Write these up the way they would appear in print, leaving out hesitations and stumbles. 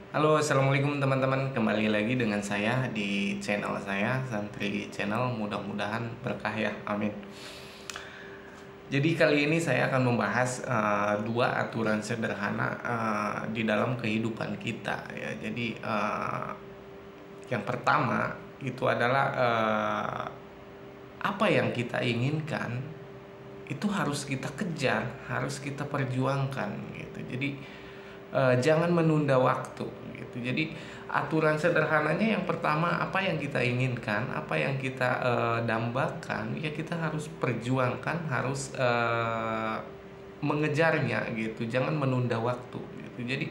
Halo, assalamualaikum teman-teman. Kembali lagi dengan saya di channel saya, Santri Channel. Mudah-mudahan berkah ya, amin. Jadi kali ini saya akan membahas dua aturan sederhana di dalam kehidupan kita ya. Jadi yang pertama itu adalah apa yang kita inginkan itu harus kita kejar, harus kita perjuangkan gitu. Jadi jangan menunda waktu gitu. Jadi aturan sederhananya yang pertama, apa yang kita inginkan, apa yang kita dambakan, ya kita harus perjuangkan, harus mengejarnya gitu. Jangan menunda waktu gitu. Jadi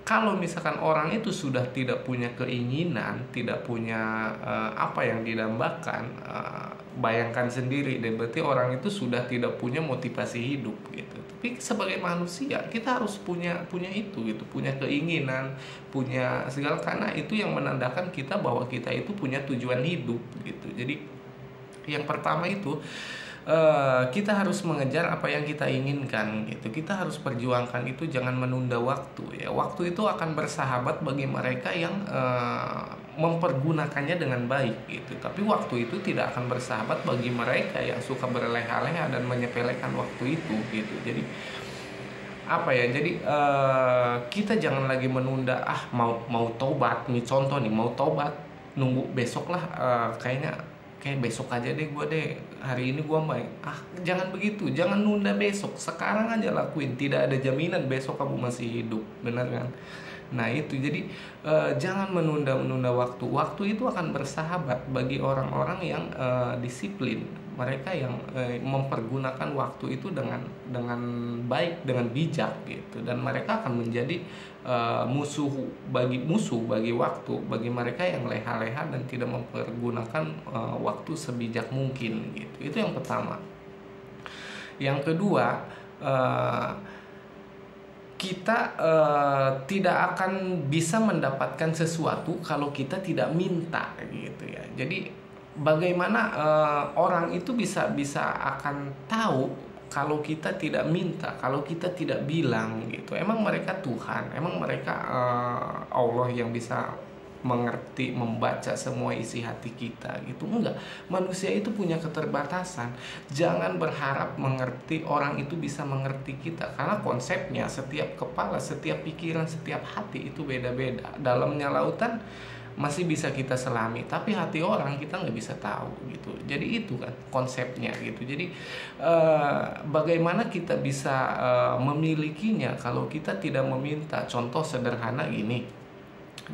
kalau misalkan orang itu sudah tidak punya keinginan, tidak punya apa yang didambakan, bayangkan sendiri deh, berarti orang itu sudah tidak punya motivasi hidup gitu. Tapi sebagai manusia kita harus punya itu gitu, punya keinginan, punya segala, karena itu yang menandakan kita bahwa kita itu punya tujuan hidup gitu. Jadi yang pertama itu kita harus mengejar apa yang kita inginkan gitu. Kita harus perjuangkan itu, jangan menunda waktu ya. Waktu itu akan bersahabat bagi mereka yang mempergunakannya dengan baik gitu. Tapi waktu itu tidak akan bersahabat bagi mereka yang suka berleha-leha dan menyepelekan waktu itu gitu. Jadi apa ya, jadi kita jangan lagi menunda, mau tobat nih, contoh nih, mau tobat nunggu besok lah, kayak besok aja deh, gue deh hari ini gue baik. Jangan begitu, jangan nunda besok, sekarang aja lakuin. Tidak ada jaminan besok kamu masih hidup, benar kan? Nah itu, jadi jangan menunda waktu itu akan bersahabat bagi orang-orang yang disiplin, mereka yang mempergunakan waktu itu dengan baik, dengan bijak gitu. Dan mereka akan menjadi musuh bagi waktu, bagi mereka yang leha-leha dan tidak mempergunakan waktu sebijak mungkin gitu. Itu yang pertama. Yang kedua, kita tidak akan bisa mendapatkan sesuatu kalau kita tidak minta gitu ya. Jadi bagaimana orang itu bisa akan tahu kalau kita tidak minta, kalau kita tidak bilang gitu. Emang mereka Tuhan, emang mereka Allah yang bisa mengerti, membaca semua isi hati kita gitu? Enggak. Manusia itu punya keterbatasan. Jangan berharap mengerti, orang itu bisa mengerti kita, karena konsepnya setiap kepala, setiap pikiran, setiap hati itu beda-beda. Dalamnya lautan masih bisa kita selami, tapi hati orang kita nggak bisa tahu gitu. Jadi itu kan konsepnya gitu. Jadi bagaimana kita bisa memilikinya kalau kita tidak meminta? Contoh sederhana gini,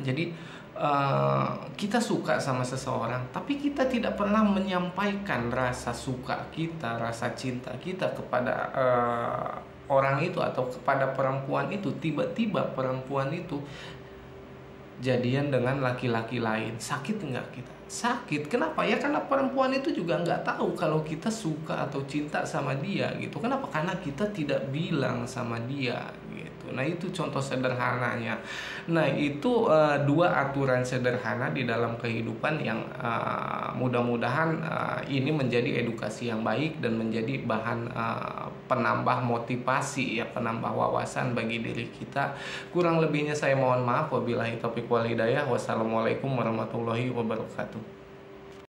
jadi kita suka sama seseorang, tapi kita tidak pernah menyampaikan rasa suka kita, rasa cinta kita kepada orang itu atau kepada perempuan itu. Tiba-tiba perempuan itu jadian dengan laki-laki lain, sakit nggak kita? Sakit. Kenapa? Ya karena perempuan itu juga nggak tahu kalau kita suka atau cinta sama dia gitu. Kenapa? Karena kita tidak bilang sama dia gitu. Nah itu contoh sederhananya. Nah itu dua aturan sederhana di dalam kehidupan yang mudah-mudahan ini menjadi edukasi yang baik dan menjadi bahan penambah motivasi ya, penambah wawasan bagi diri kita. Kurang lebihnya saya mohon maaf. Wabillahi taufiq wal hidayah. Wassalamualaikum warahmatullahi wabarakatuh.